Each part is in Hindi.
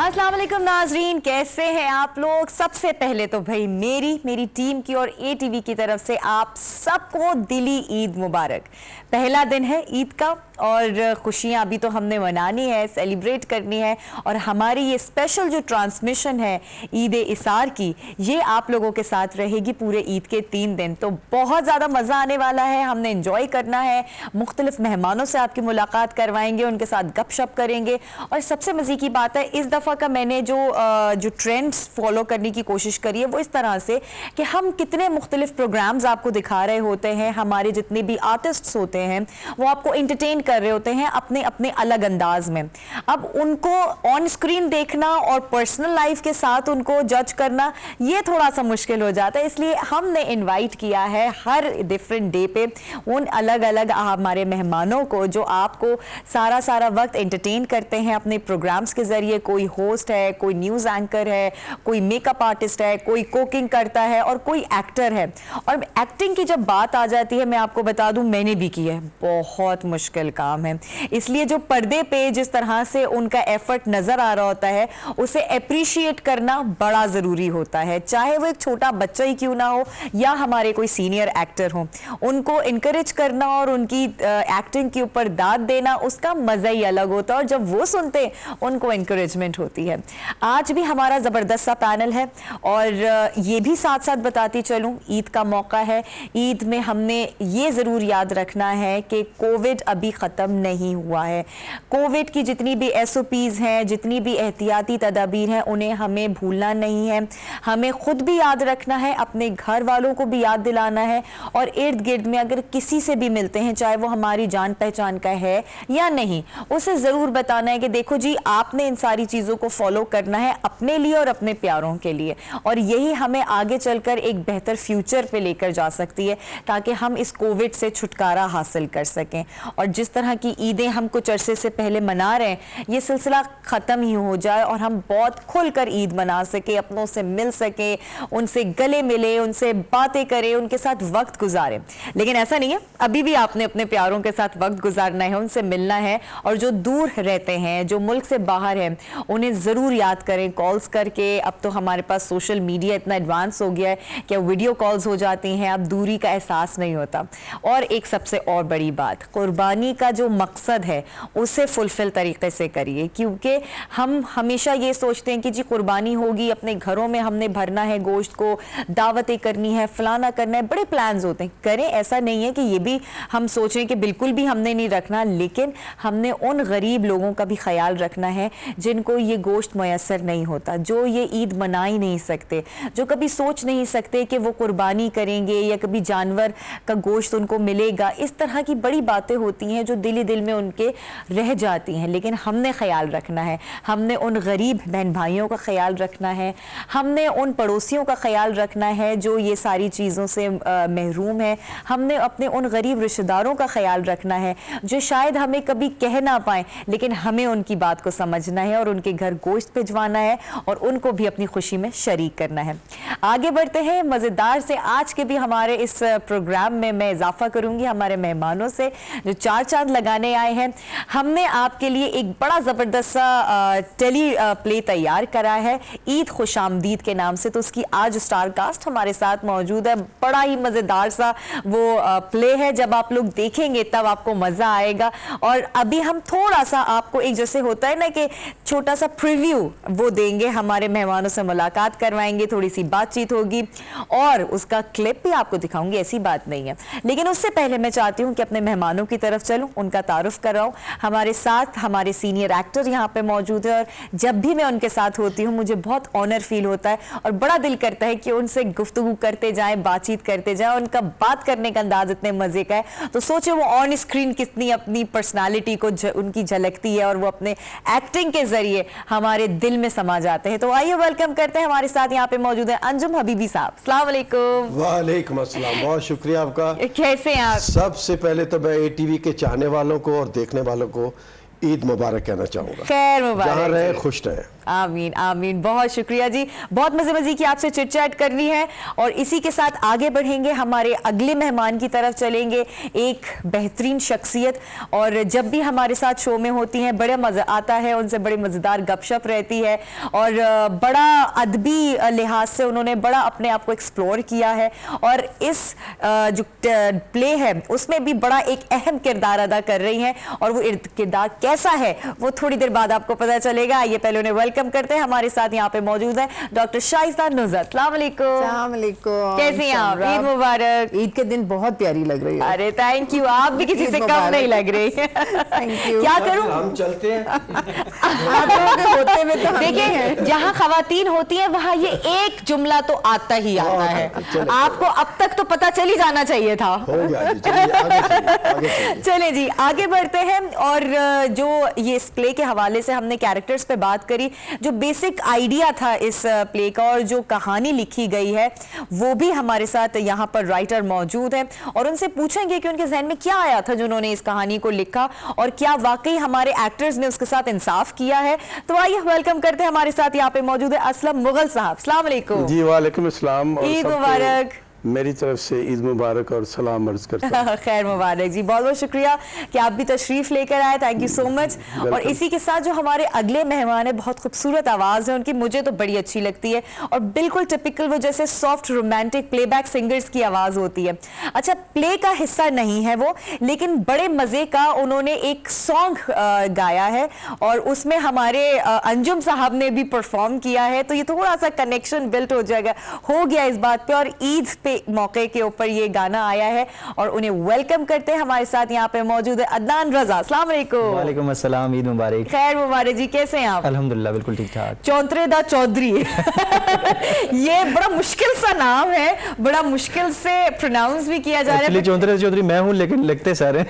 अस्सलाम वालेकुम नाजरीन, कैसे हैं आप लोग। सबसे पहले तो भाई मेरी टीम की और ATV की तरफ से आप सबको दिली ईद मुबारक। पहला दिन है ईद का और खुशियां अभी तो हमने मनानी है, सेलिब्रेट करनी है और हमारी ये स्पेशल जो ट्रांसमिशन है ईद इसार की, ये आप लोगों के साथ रहेगी पूरे ईद के 3 दिन। तो बहुत ज़्यादा मज़ा आने वाला है, हमने एंजॉय करना है, मुख्तलिफ मेहमानों से आपकी मुलाकात करवाएंगे, उनके साथ गपशप करेंगे। और सबसे मज़े की बात है, इस दफ़ा का मैंने जो ट्रेंड्स फॉलो करने की कोशिश करी है वो इस तरह से कि हम कितने मुख्तलिफ प्रोग्राम्स आपको दिखा रहे होते हैं। हमारे जितने भी आर्टिस्ट्स होते हैं वो आपको इंटरटेन कर रहे होते हैं अपने अपने अलग अंदाज में। अब उनको ऑन स्क्रीन देखना और पर्सनल लाइफ के साथ उनको जज करना ये थोड़ा सा मुश्किल हो जाता है, इसलिए हमने इनवाइट किया है हर डिफरेंट डे पे उन अलग अलग हमारे मेहमानों को जो आपको सारा वक्त एंटरटेन करते हैं अपने प्रोग्राम्स के जरिए। कोई होस्ट है, कोई न्यूज़ एंकर है, कोई मेकअप आर्टिस्ट है, कोई कुकिंग करता है और कोई एक्टर है। और एक्टिंग की जब बात आ जाती है, मैं आपको बता दूं मैंने भी की है, बहुत मुश्किल काम है। इसलिए जो पर्दे पे जिस तरह से उनका एफर्ट नजर आ रहा होता है उसे अप्रिशिएट करना बड़ा ज़रूरी होता है, चाहे वो एक छोटा बच्चा ही क्यों ना हो या हमारे कोई सीनियर एक्टर हो। उनको इनकरेज करना और उनकी एक्टिंग के ऊपर दाद देना, उसका मज़ा ही अलग होता है और जब वो सुनते उनको इनकरेजमेंट होती है। आज भी हमारा ज़बरदस्त सा पैनल है और ये भी साथ साथ बताती चलूँ, ईद का मौका है। ईद में हमने ये ज़रूर याद रखना है कि कोविड अभी ख़त्म नहीं हुआ है। कोविड की जितनी भी SOPs हैं, जितनी भी एहतियाती तदाबीर हैं, उन्हें हमें भूलना नहीं है। हमें खुद भी याद रखना है, अपने घर वालों को भी याद दिलाना है और इर्द गिर्द में अगर किसी से भी मिलते हैं, चाहे वो हमारी जान पहचान का है या नहीं, उसे ज़रूर बताना है कि देखो जी, आपने इन सारी चीज़ों को फॉलो करना है अपने लिए और अपने प्यारों के लिए, और यही हमें आगे चलकर एक बेहतर फ्यूचर पे लेकर जा सकती है ताकि हम इस कोविड से छुटकारा हासिल कर सकें। और जिस तरह की ईदें हम कुछ अरसे से पहले मना रहे हैं, ये सिलसिला ख़त्म ही हो जाए और हम बहुत खुलकर ईद मना सके, अपनों से मिल सके, उनसे गले मिले, उनसे बातें करें, उनके साथ वक्त गुजारें। लेकिन ऐसा नहीं है, अभी भी आपने अपने प्यारों के साथ वक्त गुजारना है, उनसे मिलना है। और जो दूर रहते हैं, जो मुल्क से बाहर हैं, उन्हें ज़रूर याद करें कॉल्स करके। अब तो हमारे पास सोशल मीडिया इतना एडवांस हो गया है कि वीडियो कॉल्स हो जाती हैं, अब दूरी का एहसास नहीं होता। और एक सबसे और बड़ी बात, कुर्बानी का जो मकसद है उसे फुलफिल तरीके से करिए, क्योंकि हम हमेशा ये सोचते हैं कि जी कुर्बानी होगी, अपने घरों में हमने भरना है गोश्त को, दावतें करनी है, फलाना करना है, बड़े प्लान्स होते हैं। करें, ऐसा नहीं है कि ये भी हम सोचें कि बिल्कुल भी हमने नहीं रखना, लेकिन हमने उन गरीब लोगों का भी ख्याल रखना है जिनको ये गोश्त मैसर नहीं होता, जो ये ईद मना ही नहीं सकते, जो कभी सोच नहीं सकते कि वो कुर्बानी करेंगे या कभी जानवर का गोश्त उनको मिलेगा। इस तरह की बड़ी बातें होती हैं जो दिल में उनके रह जाती हैं, लेकिन हमने ख्याल रखना है। हमने उन गरीब बहन भाइयों का ख्याल रखना है, हमने उन पड़ोसियों का ख्याल रखना है जो ये सारी चीज़ों से महरूम है। हमने अपने उन गरीब रिश्तेदारों का ख्याल रखना है जो शायद हमें कभी कह ना पाए, लेकिन हमें उनकी बात को समझना है और उनके घर गोश्त भिजवाना है और उनको भी अपनी खुशी में शरीक करना है। आगे बढ़ते हैं मज़ेदार से। आज के भी हमारे इस प्रोग्राम में मैं इजाफा करूंगी हमारे मेहमानों से जो 4 चांद लगाने आए हैं। हमने आपके लिए एक बड़ा ज़बरदस्त सा टेली प्ले तैयार करा है ईद खुशामदीद के नाम से, तो उसकी आज स्टार कास्ट हमारे साथ मौजूद है। बड़ा ही मज़ेदार सा वो प्ले है, जब आप लोग देखेंगे तब आपको मज़ा आएगा। और अभी हम थोड़ा सा आपको एक, जैसे होता है ना कि छोटा सा प्रीव्यू वो देंगे, हमारे मेहमानों से मुलाकात करवाएंगे, थोड़ी सी बातचीत होगी और उसका क्लिप भी आपको दिखाऊंगी, ऐसी बात नहीं है। लेकिन उससे पहले मैं चाहती हूँ कि अपने मेहमानों की तरफ चलूँ, उनका तारुफ कराऊँ। हमारे साथ हमारे सीनियर एक्टर यहाँ पे मौजूद है और जब भी मैं उनके साथ होती हूँ मुझे बहुत ऑनर फील होता है और बड़ा दिल करता है कि उनसे गुफ्तगू करते जाएं, बातचीत करते जाएं। उनका बात करने का अंदाज इतने मज़े का है, तो सोचे वो ऑन स्क्रीन कितनी अपनी पर्सनालिटी को उनकी झलकती है और वो अपने एक्टिंग के जरिए हमारे दिल में समा जाते हैं। तो आइए वेलकम करते हैं, हमारे साथ यहाँ पे मौजूद है अंजुम हबीबी साहब। अस्सलाम वालेकुम। वालेकुम अस्सलाम, बहुत शुक्रिया आपका। कैसे हैं आप? सबसे पहले तो मैं ATV के चाहने वालों को और देखने वालों को ईद मुबारक कहना चाहूंगा। खैर मुबारक, जहाँ रहे खुश रहे। आमीन आमीन। बहुत शुक्रिया जी, बहुत मजे की आपसे चिट चैट करनी है और इसी के साथ आगे बढ़ेंगे, हमारे अगले मेहमान की तरफ चलेंगे। एक बेहतरीन शख्सियत, और जब भी हमारे साथ शो में होती हैं बड़ा मजा आता है, उनसे बड़ी मजेदार गपशप रहती है और बड़ा अदबी लिहाज से उन्होंने बड़ा अपने आप को एक्सप्लोर किया है और इस जो प्ले है उसमें भी बड़ा एक अहम किरदार अदा कर रही हैं और वो किरदार कैसा है वो थोड़ी देर बाद आपको पता चलेगा। ये पहले उन्हें वेलकम करते हैं। हमारे साथ यहाँ पे मौजूद है डॉक्टर शाइस्ता नुज़रत। अस्सलाम वालेकुम। कैसी हैं आप? ईद मुबारक। ईद के दिन बहुत प्यारी लग रही है। अरे थैंक यू, आप भी किसी से कम नहीं लग रही। Thank you. क्या करूं, हम चलते हैं। आप लोगों के होते में तो देखिए जहाँ खवातीन होती है वहाँ ये एक जुमला तो आता ही आता है। आपको अब तक तो पता चल ही जाना चाहिए था। हो गया जी, चलिए आगे चलिए। चले जी आगे बढ़ते हैं। और जो ये इस प्ले के हवाले से हमने कैरेक्टर्स पे बात करी, जो बेसिक आइडिया था इस प्ले का और जो कहानी लिखी गई है वो भी हमारे साथ यहाँ पर राइटर मौजूद है और उनसे पूछेंगे कि उनके जहन में क्या आया था जो उन्होंने इस कहानी को लिखा और क्या वाकई हमारे एक्टर्स ने उसके साथ इंसाफ किया है। तो आइए वेलकम करते हैं, हमारे साथ यहाँ पे मौजूद है असलम मुगल साहब। अस्सलाम वालेकुम। जी वालेकुम अस्सलाम। और ईद सबको मुबारक। मेरी तरफ से ईद मुबारक और सलाम अर्ज करता हूं। खैर मुबारक जी, बहुत बहुत शुक्रिया कि आप भी तशरीफ लेकर आए। Thank you so much. और इसी के साथ जो हमारे अगले मेहमान है, बहुत खूबसूरत आवाज़ है उनकी, मुझे तो बड़ी अच्छी लगती है और बिल्कुल टिपिकल वो जैसे सॉफ्ट रोमांटिक प्लेबैक सिंगर्स की आवाज़ होती है। अच्छा, प्ले का हिस्सा नहीं है वो, लेकिन बड़े मज़े का उन्होंने एक सॉन्ग गाया है और उसमें हमारे अंजुम साहब ने भी परफॉर्म किया है, तो ये थोड़ा सा कनेक्शन बिल्ट हो गया इस बात पे। और ईद मौके के ऊपर ये गाना आया है और उन्हें वेलकम करते हैं। हमारे साथ यहाँ पे मौजूद है अदनान रजा। अस्सलाम वालेकुम। वालेकुम अस्सलाम। ईद मुबारक। खैर मुबारक जी, कैसे हैं आप? अल्हम्दुलिल्लाह बिल्कुल ठीक ठाक। चौंतरे दा चौधरी ये बड़ा मुश्किल सा नाम है, बड़ा मुश्किल से प्रोनाउंस भी किया जा रहा है। एक्चुअली चौंतरे दा चौधरी मैं हूँ लेकिन लगते सारे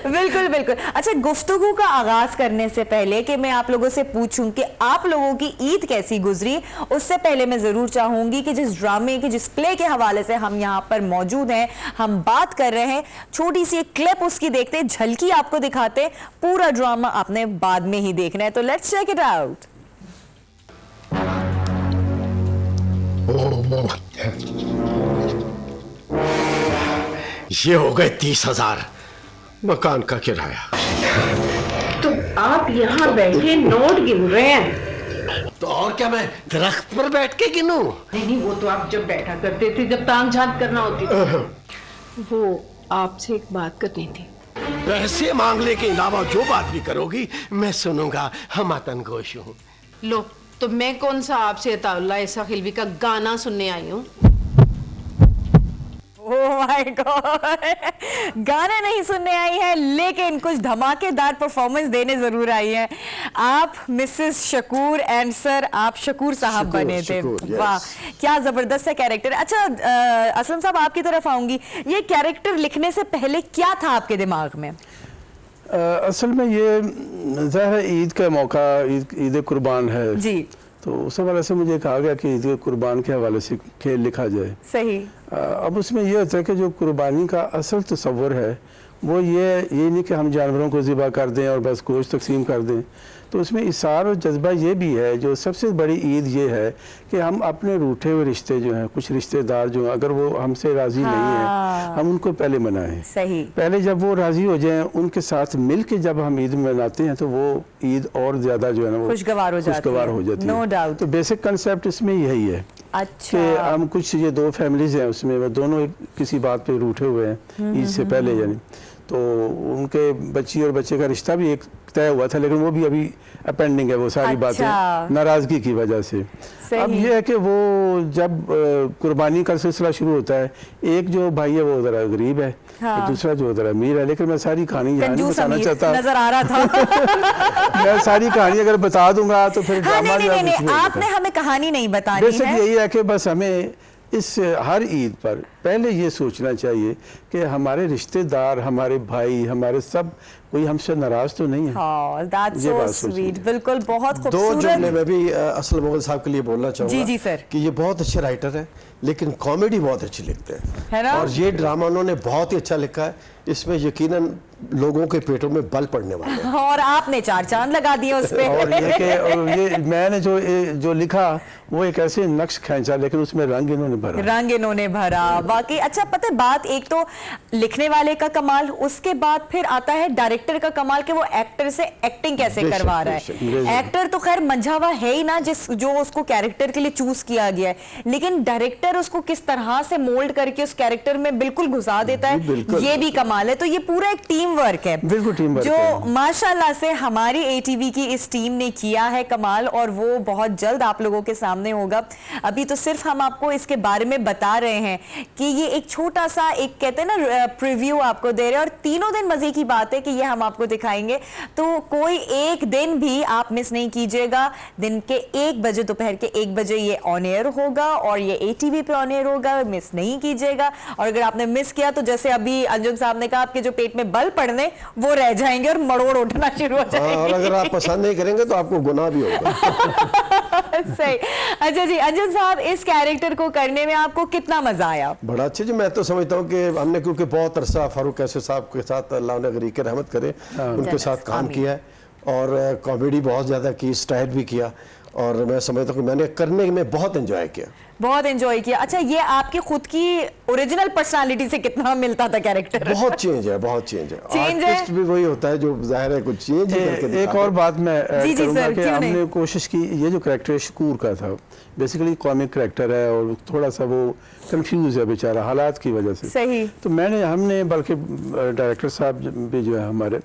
बिल्कुल बिल्कुल। अच्छा, गुफ्तगू का आगाज करने से पहले कि मैं आप लोगों से पूछूं कि आप लोगों की ईद कैसी गुजरी, उससे पहले मैं जरूर चाहूंगी कि जिस ड्रामे की, जिस प्ले के हवाले से हम यहाँ पर मौजूद हैं, हम बात कर रहे हैं, छोटी सी एक क्लिप उसकी देखते, झलकी आपको दिखाते, पूरा ड्रामा आपने बाद में ही देखना है। तो लेट्स चेक इट आउट। ये हो गए 30,000 मकान का किराया। तो आप यहाँ बैठे नोट गिन रहे हैं? तो और क्या, मैं दरख्त पर बैठ के गिनूं? नहीं, वो तो आप जब बैठा करते थे, जब तांग झांक करना होती थी। वो आपसे एक बात करनी थी। पैसे मांगने के अलावा जो बात भी करोगी मैं सुनूंगा। हम आतन गोश हूँ। लो, तो मैं कौन सा आपसे अताउल्लाह ऐसा खिलवी का गाना सुनने आई हूँ? ओह माय गॉड, गाने नहीं सुनने आई है लेकिन कुछ धमाकेदार परफॉर्मेंस देने जरूर आई है। आप मिसेस शकूर एंड सर आप शकूर साहब बने थे। वाह, क्या जबरदस्त है कैरेक्टर। अच्छा असलम साहब, आपकी तरफ आऊंगी, ये कैरेक्टर लिखने से पहले क्या था आपके दिमाग में? असल में ये ज़ाहिर ईद का मौका, ईद कुर्बान है जी, तो उस हवाले से मुझे कहा गया कि ईद कुर्बान के हवाले से खेल लिखा जाए। सही। अब उसमें यह होता है कि जो कुर्बानी का असल तस्वर है वो ये नहीं कि हम जानवरों को ज़िबा कर दें और बस गोश्त तकसीम कर दें, तो उसमें इसार और जज्बा ये भी है। जो सबसे बड़ी ईद ये है कि हम अपने रूठे हुए रिश्ते जो हैं, कुछ रिश्तेदार जो हैं, अगर वो हमसे राज़ी नहीं हैं, हम उनको पहले मनाएं। सही। पहले जब वो राज़ी हो जाएं, उनके साथ मिल के जब हम ईद मनाते हैं तो वो ईद और ज़्यादा जो है ना वो खुशगवार हो जाती है। No doubt. तो बेसिक कंसेप्ट इसमें यही है। अच्छा। कि हम कुछ ये दो फैमिलीज हैं, उसमें वो दोनों किसी बात पे रूठे हुए हैं ईद से पहले, यानी तो उनके बच्ची और बच्चे का रिश्ता भी एक तय हुआ था, लेकिन वो भी अभी अपेंडिंग है, वो सारी बातें नाराजगी की वजह से। अब ये है कि वो जब कुर्बानी का सिलसिला शुरू होता है, एक जो भाई है वो ज़रा गरीब है, दूसरा जो ज़रा अमीर है, लेकिन मैं सारी कहानी यहाँ नहीं बताना चाहता, नजर आ रहा था। मैं सारी कहानी अगर बता दूंगा तो फिर नहीं, आपने हमें कहानी नहीं बतानी है। बेसिक यही है कि बस हमें इस हर ईद पर पहले ये सोचना चाहिए कि हमारे रिश्तेदार, हमारे भाई, हमारे सब कोई हमसे नाराज तो नहीं है। हाँ, that's ये so बात सोचनी sweet, है। बिल्कुल बहुत दो जुमले खूबसूरत। मैं भी असल मुगल साहब के लिए बोलना चाहूँगा जी, जी, सर। कि ये बहुत अच्छे राइटर हैं, लेकिन कॉमेडी बहुत अच्छी लिखते हैं, है ना? और ये ड्रामा उन्होंने बहुत ही अच्छा लिखा है। इसमें यकीनन लोगों के पेटों में बल पड़ने वाले हैं। और आपने 4 चांद लगा दिए उस पे। और ये मैंने जो लिखा वो एक ऐसे नक्श खींचा, लेकिन उसमें रंग इन्होंने भरा। रंग इन्होंने भरा वाकई। अच्छा, पता है बात एक तो लिखने वाले का कमाल, उसके बाद फिर आता है डायरेक्टर का कमाल कि वो एक्टर से एक्टिंग कैसे बेशक, करवा रहा बेशक, है। बेशक। एक्टर तो खैर मंझावा है ही ना, जो उसको कैरेक्टर के लिए चूज किया गया है, लेकिन डायरेक्टर उसको किस तरह से मोल्ड करके उस कैरेक्टर में बिल्कुल घुसा देता है, बिल्कुल। ये भी कमाल है। तो ये पूरा एक टीम वर्क है, बिल्कुल टीम वर्क जो है। माशाल्लाह से हमारी एटीवी की इस टीम ने किया है कमाल, और वो बहुत जल्द आप लोगों के सामने होगा। अभी तो सिर्फ हम आपको इसके बारे में बता रहे हैं कि ये एक छोटा सा, एक कहते हैं ना, प्रीव्यू आपको दे रहे हैं, और तीनों दिन मजे की बात है कि ये हम आपको दिखाएंगे। तो कोई एक दिन भी आप मिस नहीं कीजिएगा। दिन के 1 बजे, दोपहर के 1 बजे ये ऑन एयर होगा, और ये एटीवी पे ऑन एयर होगा, मिस नहीं कीजिएगा। और अगर आपने मिस किया तो जैसे अभी अंजुम साहब ने कहा, आपके जो पेट में बल पड़ने वो रह जाएंगे और मड़ोड़ उठना शुरू हो जाएंगे। और अगर आप पसंद नहीं करेंगे तो आपको गुनाह भी होगा। सही। अच्छा जी, अंजुम साहब, इस कैरेक्टर को करने में आपको कितना मजा आया? बड़ा अच्छा जी। मैं तो समझता हूँ कि हमने, क्योंकि बहुत अरसा फारूक कैसर साहब के साथ, अल्लाह उन्हें गरीक रहमत करे, उनके साथ काम किया है, और कॉमेडी बहुत ज़्यादा की, स्टाइल भी किया, और मैं समझता हूँ कि मैंने करने में बहुत एंजॉय किया, बहुत एंजॉय किया। अच्छा, ये आपकी खुद की ओरिजिनल पर्सनालिटी से कितना मिलता था कैरेक्टर? बहुत चेंज है, बहुत चेंज है। चेंज है? आर्टिस्ट भी वही होता है जो जाहिर है कुछ चेंज करके एक और बात मैं जी, ऐड जी, करूंगा सर, कि क्यों हमने नहीं? कोशिश की, ये जो कैरेक्टर शकूर का था बेसिकली कॉमिक कैरेक्टर है, और थोड़ा सा वो कंफ्यूज है बेचारा हालात की वजह से। सही। तो हमने बल्कि डायरेक्टर साहब भी जो है हमारे,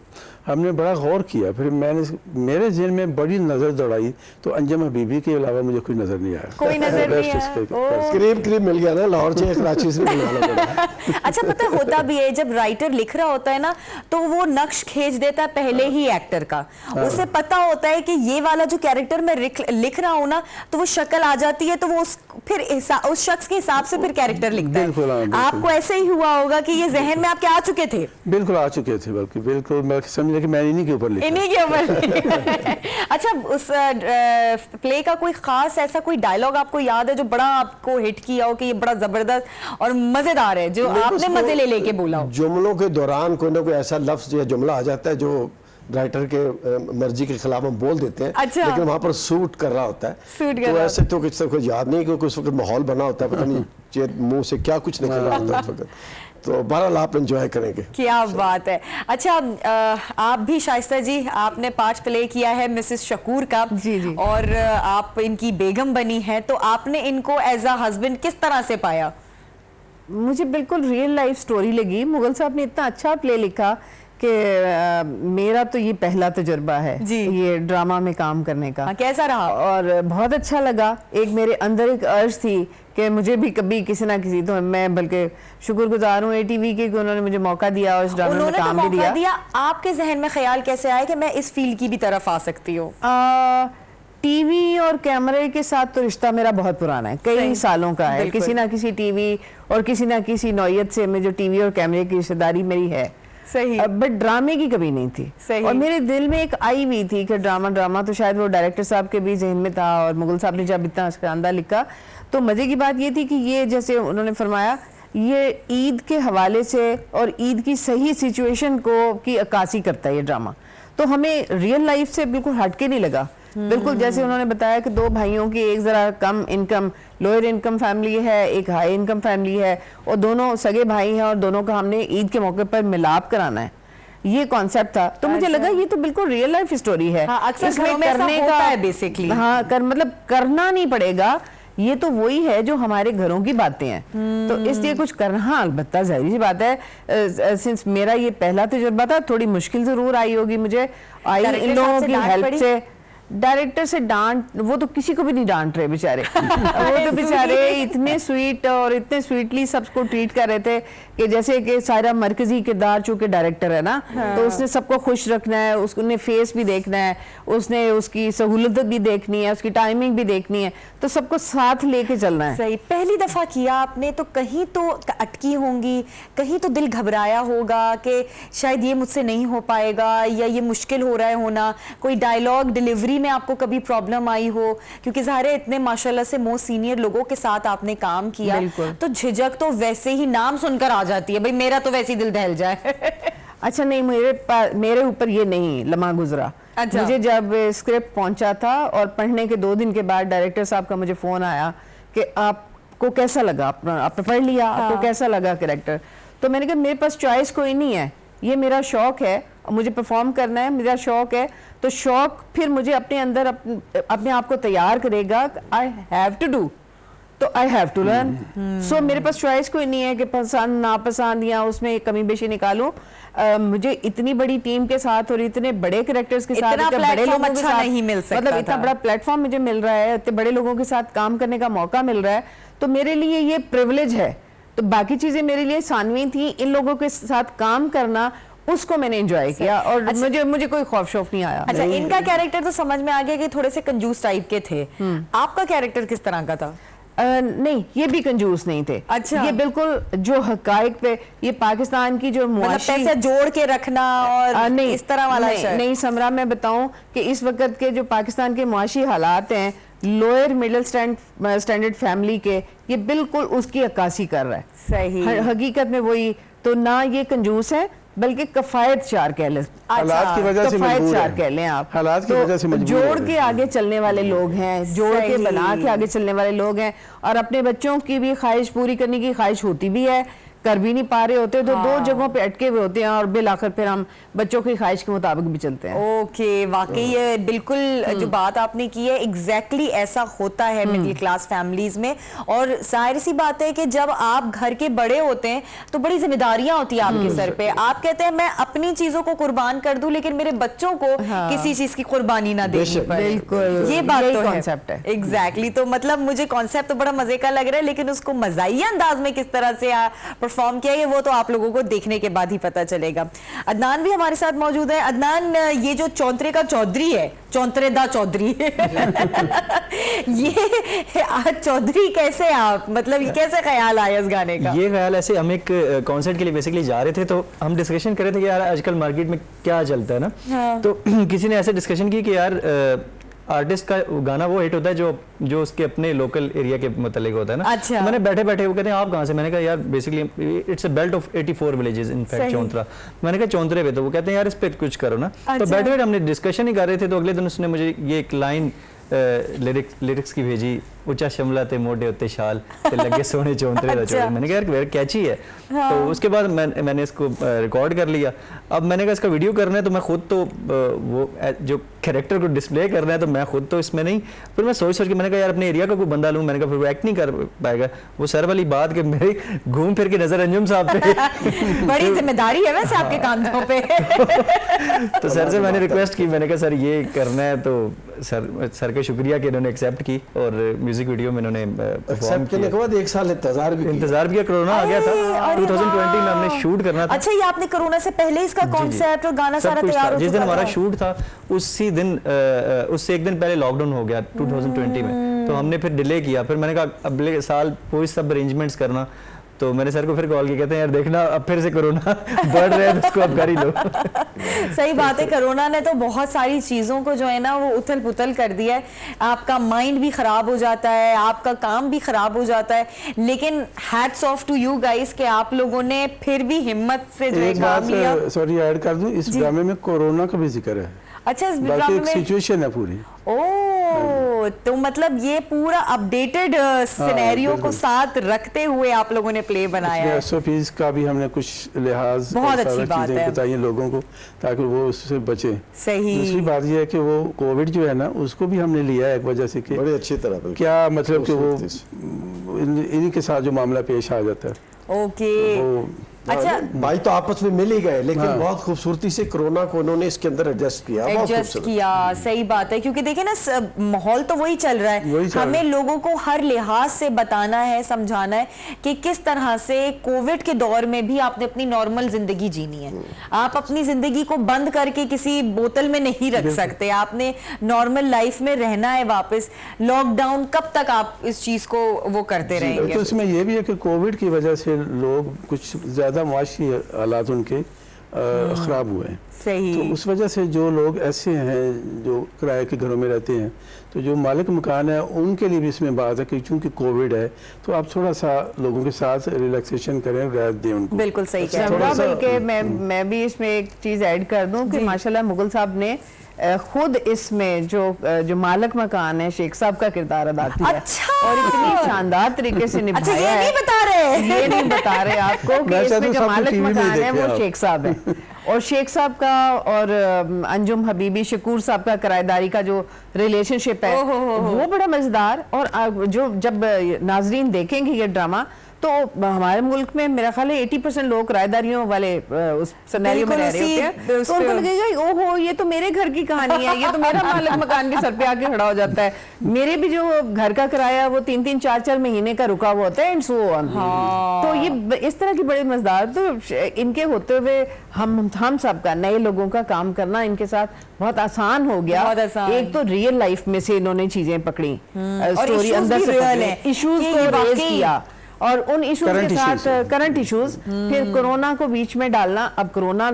हमने बड़ा गौर किया, फिर मेरे जहन में बड़ी नज़र दौड़ाई, तो अंजुम हबीबी के अलावा मुझे कोई नज़र नहीं आया। कोई नजर नहीं Best आया? इसके- ओह। करीब मिल गया ना, लाहौर से कराची से मिलवाना पड़ा। अच्छा, पता है होता भी है, जब राइटर लिख रहा होता है ना, तो वो नक्श खींच देता है पहले ही एक्टर का। उसे पता होता है कि ये वाला जो कैरेक्टर मैं लिख रहा हूं ना, तो वो शक्ल आ जाती है, तो वो फिर उस शख्स के हिसाब से फिर कैरेक्टर लिखता है। बिल्कुल, हाँ, बिल्कुल। आपको ऐसे ही हुआ होगा कि ये जहन में आपके आ चुके थे? बिल्कुल आ चुके थे, बल्कि बिल्कुल मैं समझ कि मैंने इन्हीं के ऊपर लिखा। इन्हीं के ऊपर। अच्छा, उस प्ले का कोई खास ऐसा कोई डायलॉग आपको याद है जो बड़ा आपको हिट किया हो कि ये बड़ा जबरदस्त और मजेदार है, जो आपने मजे ले लेके बोला हो? जुमलों के दौरान कोई ना कोई ऐसा लफ्ज या जुमला आ जाता है जो राइटर के मर्जी के खिलाफ हम बोल देते हैं, अच्छा। लेकिन वहां पर सूट कर रहा होता है। सूट कर तो रहा ऐसे तो कुछ याद नहीं, क्योंकि उस वक्त माहौल बना होता है, पता नहीं मुंह से क्या कुछ निकल रहा होता है उस वक्त। तो बहरहाल आप एंजॉय करेंगे। क्या बात है। अच्छा, आप भी शाइस्ता जी, आपने पार्ट प्ले किया है मिसेस शकूर का। जी, जी। और आप इनकी बेगम बनी है, तो आपने इनको एज अ हस्बैंड किस तरह से पाया? मुझे बिल्कुल रियल लाइफ स्टोरी लगी। मुगल साहब ने इतना अच्छा प्ले लिखा कि मेरा तो ये पहला तजुर्बा है जी। ये ड्रामा में काम करने का। हाँ, कैसा रहा? और बहुत अच्छा लगा। एक मेरे अंदर एक अर्ज थी कि मुझे भी कभी किसी ना किसी, तो मैं बल्कि शुक्रगुजार हूँ एटीवी के कि उन्होंने मुझे मौका दिया और इस ड्रामे में उन्होंने तो काम भी मौका दिया। दिया। आपके जहन में ख्याल कैसे आया कि मैं इस फील्ड की भी तरफ आ सकती हूँ? टीवी और कैमरे के साथ तो रिश्ता मेरा बहुत पुराना है, कई सही। सालों का है। बिल्कुल। किसी ना किसी टीवी और किसी ना किसी नौयत से मैं जो टीवी और कैमरे की रिश्तेदारी मेरी है। सही। बट ड्रामे की कभी नहीं थी। सही। और मेरे दिल में एक आई हुई थी कि ड्रामा तो शायद वो डायरेक्टर साहब के भी जहन में था, और मुगल साहब ने जब इतना शानदार लिखा, तो मजे की बात ये थी कि ये जैसे उन्होंने फरमाया, ये ईद के हवाले से और ईद की सही सिचुएशन को की अक्कासी करता है ये ड्रामा। तो हमें रियल लाइफ से बिल्कुल हटके नहीं लगा। बिल्कुल जैसे उन्होंने बताया कि 2 भाइयों की, एक जरा कम इनकम, लोअर इनकम फैमिली है, एक हाई इनकम फैमिली है, और दोनों सगे भाई हैं, और दोनों का हमने ईद के मौके पर मिलाप कराना है, ये कॉन्सेप्ट था। तो मुझे लगा ये तो बिल्कुल रियल लाइफ स्टोरी है। हाँ, अक्सर घरों में ऐसा होता है बेसिकली। हाँ, मतलब करना नहीं पड़ेगा, ये तो वही है जो हमारे घरों की बातें हैं। तो इसलिए कुछ करना, हाँ अलबत्ता जाहिर सी बात है, सिंस मेरा ये पहला तजुर्बा था, थोड़ी मुश्किल जरूर आई होगी मुझे, आई इन लोगों की हेल्प से। डायरेक्टर से डांट, वो तो किसी को भी नहीं डांट रहे बेचारे वो तो बेचारे इतने स्वीट और इतने स्वीटली सबको ट्रीट कर रहे थे कि जैसे कि सारा मरकजी किरदार चूंकि डायरेक्टर है ना, तो उसने सबको खुश रखना है, उसने फेस भी देखना है, उसने उसकी सहूलत भी देखनी है, उसकी टाइमिंग भी देखनी है, तो सबको साथ लेके चलना है। सही, पहली दफा किया आपने तो कहीं तो अटकी होंगी, कहीं तो दिल घबराया होगा कि शायद ये मुझसे नहीं हो पाएगा या ये मुश्किल हो रहा है होना, कोई डायलॉग डिलीवरी में आपको कभी प्रॉब्लम आई हो, क्योंकि ज़ाहिर है इतने माशाल्लाह से मोस्ट सीनियर लोगों के साथ आपने काम किया, तो झिझक तो वैसे ही नाम सुनकर आ जाती है, भाई मेरा तो वैसे ही दिल दहल जाए अच्छा नहीं, मेरे ऊपर ये नहीं लम्हा गुजरा। अच्छा। मुझे जब स्क्रिप्ट पहुंचा था और पढ़ने के 2 दिन के बाद डायरेक्टर साहब का मुझे फोन आया कि आपको कैसा लगा, आपने पढ़ लिया, आपको कैसा लगा कैरेक्टर, तो मैंने कहा मेरे पास चॉइस कोई नहीं है, ये मेरा शौक है, मुझे परफॉर्म करना है, मेरा शौक है, तो शौक फिर मुझे अपने अंदर अपने आप को तैयार करेगा, आई हैव टू डू, तो आई हैव टू लर्न। सो मेरे पास चॉइस कोई नहीं है कि पसंद नापसंद या उसमें कमी बेशी निकालूं। मुझे इतनी बड़ी टीम के साथ और इतने बड़े कैरेक्टर्स के साथ, इतना बड़े लोगों के अच्छा साथ नहीं मिल सकता मतलब इतना था। बड़ा प्लेटफॉर्म मुझे मिल रहा है, इतने बड़े लोगों के साथ काम करने का मौका मिल रहा है, तो मेरे लिए ये प्रिविलेज है। तो बाकी चीजें मेरे लिए सानवी थी, इन लोगों के साथ काम करना उसको मैंने एंजॉय किया और मुझे कोई खौफ शौफ नहीं आया। अच्छा, इनका कैरेक्टर तो समझ में आ गया कि थोड़े से कंजूस टाइप के थे, आपका कैरेक्टर किस तरह का था? नहीं, ये भी कंजूस नहीं थे। अच्छा। ये बिल्कुल जो हकाइक पे, ये पाकिस्तान की जो मतलब पैसे जोड़ के रखना और नहीं, इस तरह वाला नहीं समरा, मैं बताऊं कि इस वक्त के जो पाकिस्तान के मुआशी हालात हैं, लोअर मिडिल स्टैंडर्ड फैमिली के, ये बिल्कुल उसकी अक्कासी कर रहा है। सही। हकीकत में वही तो, ना ये कंजूस है बल्कि कफायत चार कह लें, हालात की वजह से कफायत मजबूर चार है। कह लें आप, हालात की वजह से मजबूर जोड़ है। के आगे चलने वाले लोग हैं, जोड़ के बना के आगे चलने वाले लोग हैं, और अपने बच्चों की भी ख्वाहिश पूरी करने की ख्वाहिश होती भी है, कर भी नहीं पा रहे होते, तो 2 जगहों पे अटके हुए होते हैं और बिल आखिर फिर हम बच्चों की ख्वाहिश के मुताबिक भी चलते हैं। ओके, वाकई ये बिल्कुल जो बात आपने की है एग्जैक्टली ऐसा होता है मिडिल क्लास फैमिलीज में। और जाहिर सी बात है कि जब आप घर के बड़े होते हैं तो बड़ी जिम्मेदारियां होती है आपके सर पे। आप कहते हैं मैं अपनी चीजों को कुर्बान कर दूं लेकिन मेरे बच्चों को किसी चीज की कुर्बानी ना देनी पड़े। बिल्कुल, ये बात तो कॉन्सेप्ट है। एग्जैक्टली। तो मतलब मुझे कॉन्सेप्ट तो बड़ा मजे का लग रहा है, लेकिन उसको मजाइया अंदाज में किस तरह से परफॉर्म किया है वो तो आप लोगों को देखने के बाद ही पता चलेगा। अदनान भी हमारे साथ मौजूद है। अदनान, ये जो चौंतरे का चौधरी है, चौंतरेदा चौधरी ये आज चौधरी कैसे आप, मतलब ये कैसे ख्याल आया इस गाने का? ये ख्याल ऐसे, हम एक कॉन्सर्ट के लिए बेसिकली जा रहे थे, तो हम डिस्कशन कर रहे थे कि यार आजकल मार्केट में क्या चलता है ना। हाँ। तो किसी ने ऐसे डिस्कशन की कि यार आर्टिस्ट का गाना वो हिट होता है जो उसके अपने लोकल एरिया के मतलब होता है ना। अच्छा। तो मैंने बैठे बैठे वो कहते हैं आप कहाँ से, मैंने कहा यार basically it's a belt of 84 villages in fact Chauntra. मैंने कहा चौंतरे पे, तो वो कहते हैं यार इस पे कुछ करो ना। तो बैठे बैठे हमने डिस्कशन ही कर रहे थे, तो अगले दिन उसने मुझे ये एक लाइन लिरिक्स की भेजी, ऊंचा शिमला ते मोटे उत्ते शाल ते लगे सोने चौंतरे दा चौधरी। मैंने कहा यार कैची है। हाँ। तो उसके बाद मैंने इसको रिकॉर्ड कर लिया। अब मैंने कहा इसका वीडियो करना है तो मैं खुद तो वो जो कैरेक्टर को डिस्प्ले करना है तो मैं खुद तो इसमें नहीं, फिर मैं सोच के मैंने कहा यार अपने एरिया का कोई बंदा लूँ। मैंने कहा फिर वो एक्ट नहीं कर पाएगा। वो सर वाली बात कि मेरे घूम फिर के नजर अंजुम साहब पे बड़ी जिम्मेदारी है वैसे आपके कांधों पे। तो सर से मैंने रिक्वेस्ट की, मैंने कहा सर ये करना है, तो सर का शुक्रिया कि इन्होंने एक्सेप्ट की और म्यूजिक वीडियो में इन्होंने परफॉर्म करने के बाद 1 साल इंतजार किया। कोरोना आ गया था, 2020 में हमने शूट करना था। अच्छा, ये आपने कोरोना से पहले इसका कॉन्सेप्ट और गाना सारा तैयार हो चुका था? जिस दिन हमारा शूट था उसी दिन उससे 1 दिन पहले लॉकडाउन हो गया 2020 में, तो हमने फिर डिले किया। फिर मैंने कहा अगले साल कोई सब अरेंजमेंट्स करना, तो मैंने सर को फिर कॉल किया, कहते हैं यार देखना अब फिर से कोरोना बढ़ रहा है तो उसको अब कर ही लो। सही बात है, कोरोना ने तो बहुत सारी चीज़ों को जो है ना वो उथल पुथल कर दिया है। आपका माइंड भी ख़राब हो जाता है, आपका काम भी ख़राब हो जाता है, लेकिन hats off to you guys कि आप लोगों ने फिर भी हिम्मत से जो है एक काम लिया। बात सॉरी ऐड कर दूं, इस ड्रामे में कोरोना का भी जिक्र है। अच्छा, इस बाकी ड्रामे एक में सिचुएशन है पूरी। ओह, तो मतलब ये पूरा अपडेटेड सिनेरियो को साथ रखते हुए आप लोगों ने प्ले बनाया है। एसओपीज का भी हमने कुछ लिहाज बहुत अच्छी बात है बताइए लोगों को ताकि वो उससे बचे। सही। दूसरी बात ये है कि वो कोविड जो है ना उसको भी हमने लिया है एक वजह से कि बड़ी अच्छी तरह क्या मतलब कि वो इन्हीं के साथ जो मामला पेश आ जाता है ओके। वो अच्छा, भाई तो आपस में मिल ही गए, लेकिन बहुत खूबसूरती से कोरोना को उन्होंने इसके अंदर एडजस्ट किया, बहुत एडजस्ट खूबसूरत। किया। सही बात है, क्योंकि देखिए ना माहौल तो वही चल रहा है, वही चल हमें रहा है। लोगों को हर लिहाज से बताना है, समझाना है कि किस तरह से कोविड के दौर में भी आपने अपनी नॉर्मल जिंदगी जीनी है। आप अपनी जिंदगी को बंद करके किसी बोतल में नहीं रख सकते, आपने नॉर्मल लाइफ में रहना है वापस। लॉकडाउन कब तक आप इस चीज को वो करते रहेंगे? तो इसमें यह भी है कि कोविड की वजह से लोग कुछ ज़्यादा मुआशी हालात उनके ख़राब हुए हैं। सही। तो उस वजह से जो लोग ऐसे हैं जो किराए के घरों में रहते हैं, तो जो मालिक मकान है उनके लिए भी इसमें बात है कि चूंकि कोविड है तो आप थोड़ा सा लोगों के साथ रिलैक्सेशन करें, राहत दें उनको। बिल्कुल सही कह रहे थोड़ा हैं। बल्कि मैं भी इसमें एक चीज ऐड कर दूं कि माशाल्लाह मुगल साहब ने खुद इसमें जो मालिक मकान है शेख साहब का किरदार अदा किया है। अच्छा। और इतनी शानदार तरीके से अच्छा, निभाया ये है। नहीं बता रहे? ये नहीं बता रहे आपको कि मैं चाहता इसमें हूं जो सबको मालिक टीवी में मकान है देखें वो आप। शेख साहब है। और शेख साहब का और अंजुम हबीबी शकूर साहब का किराएदारी का जो रिलेशनशिप है वो बड़ा मजेदार। और जो जब नाजरीन देखेंगे ये ड्रामा तो हमारे मुल्क में मेरा ख्याल है 80% लोग किराएदारियों वाले उस सिनेरियो में रह रहे होते हैं, तो उनको लगेगा ओहो ये तो मेरे घर की कहानी है, ये तो मेरा मालिक मकान के सर पे आके खड़ा हो जाता है, मेरे भी जो घर का किराया वो 3-3 4-4 महीने का रुका हुआ होता है एंड सो ऑन। तो ये इस तरह की बड़े मजेदार, तो इनके होते हुए हम सब का नए लोगों का काम करना इनके साथ बहुत आसान हो गया। बहुत आसान। एक तो रियल लाइफ में से इन्होंने चीजें पकड़ी, और स्टोरी issues अंदर भी से real है। इश्यूज कि को रेज वाकई- किया और उन इश्यूज Current के साथ issues। करंट इश्यूज, फिर कोरोना को बीच में डालना। अब कोरोना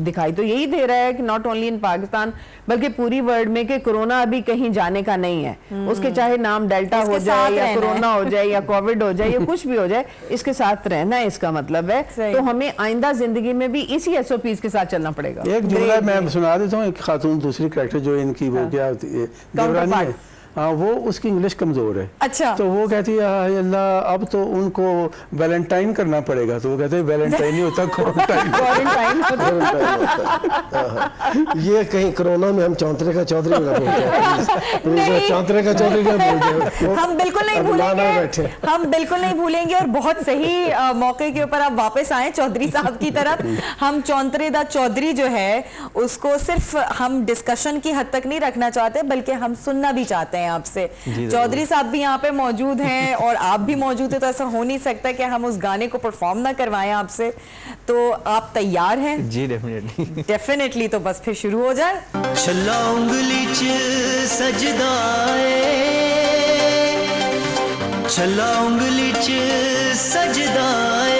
दिखाई तो यही दे रहा है कि नॉट ओनली इन पाकिस्तान बल्कि पूरी वर्ल्ड में कि कोरोना अभी कहीं जाने का नहीं है, उसके चाहे नाम डेल्टा इसके हो साथ जाए या रहना कोरोना है। हो जाए या कोविड हो जाए या कुछ भी हो जाए, इसके साथ रहना है, इसका मतलब है। सही। तो हमें आइंदा जिंदगी में भी इसी SOPs के साथ चलना पड़ेगा। एक जुमला मैं सुना देता हूँ। एक खातून दूसरी कैरेक्टर जो इनकी वो क्या होती है, देवरानी है, हाँ, वो उसकी इंग्लिश कमजोर है। अच्छा। तो वो कहती है हाय अल्लाह अब तो उनको वैलेंटाइन करना पड़ेगा, तो वो कहते हैं वैलेंटाइन नहीं होता क्वारंटाइन। ये कहीं कोरोना में हम चौंतरे का चौधरी ना बोल जाए, चौंतरे का चौधरी ना बोल जाए। हम बिल्कुल नहीं अब लाना बैठे। भूलेंगे, हम बिल्कुल नहीं भूलेंगे। और बहुत सही मौके के ऊपर आप वापस आए चौधरी साहब की तरफ। हम चौंतरे दा चौधरी जो है उसको सिर्फ हम डिस्कशन की हद तक नहीं रखना चाहते, बल्कि हम सुनना भी चाहते हैं आपसे। चौधरी साहब भी यहाँ पे मौजूद हैं और आप भी मौजूद है, तो ऐसा हो नहीं सकता कि हम उस गाने को परफॉर्म ना करवाएं आपसे। तो आप तैयार हैं? जी डेफिनेटली। डेफिनेटली। तो बस फिर शुरू हो जाए। छल्ला उंगली च सजदा ए, छल्ला उंगली च सजदा ए,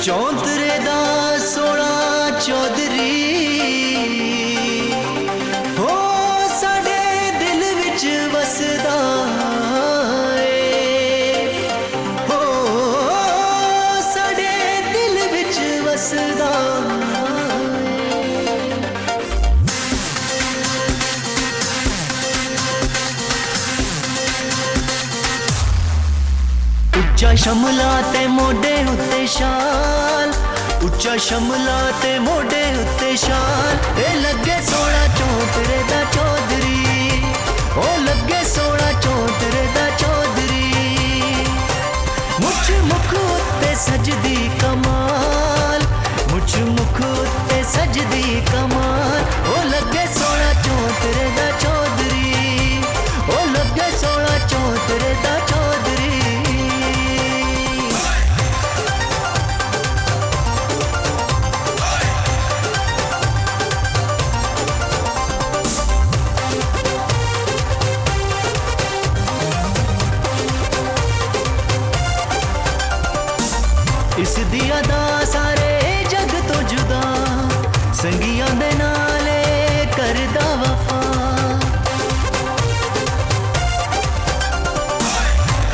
चौंतरे दा सोना चौधरी हो साडे दिल विच वसदा ए, हो साडे दिल विच वसदा। ਉੱਚਾ ਸ਼ਮਲਾ ਤੇ ਮੋਢੇ ਉੱਤੇ ਸ਼ਾਲ, ਉੱਚਾ ਸ਼ਮਲਾ ਤੇ ਮੋਢੇ ਉੱਤੇ ਸ਼ਾਲ, ਇਹ ਲੱਗੇ ਸੋਹਣਾ ਚੌਂਤਰੇ ਦਾ ਚੌਧਰੀ, ਉਹ ਲੱਗੇ ਸੋਹਣਾ ਚੌਂਤਰੇ ਦਾ ਚੌਧਰੀ। ਮੁੱਛ ਮੁੱਖ ਉੱਤੇ ਸਜਦੀ ਕਮਾਲ, ਮੁੱਛ ਮੁੱਖ ਉੱਤੇ ਸਜਦੀ ਕਮਾਲ, ਉਹ ਲੱਗੇ ਸੋਹਣਾ ਚੌਂਤਰੇ ਦਾ ਚੌਧਰੀ, ਉਹ ਲੱਗੇ ਸੋਹਣਾ ਚੌਂਤਰੇ ਦਾ ਚੌਧਰੀ। ਇਸ ਦੀ ਅਦਾ ਸਾਰੇ ਜਗ ਤੋਂ ਜੁਦਾ, ਸੰਗੀਆਂ ਦੇ ਨਾਲੇ ਕਰਦਾ ਵਫਾ।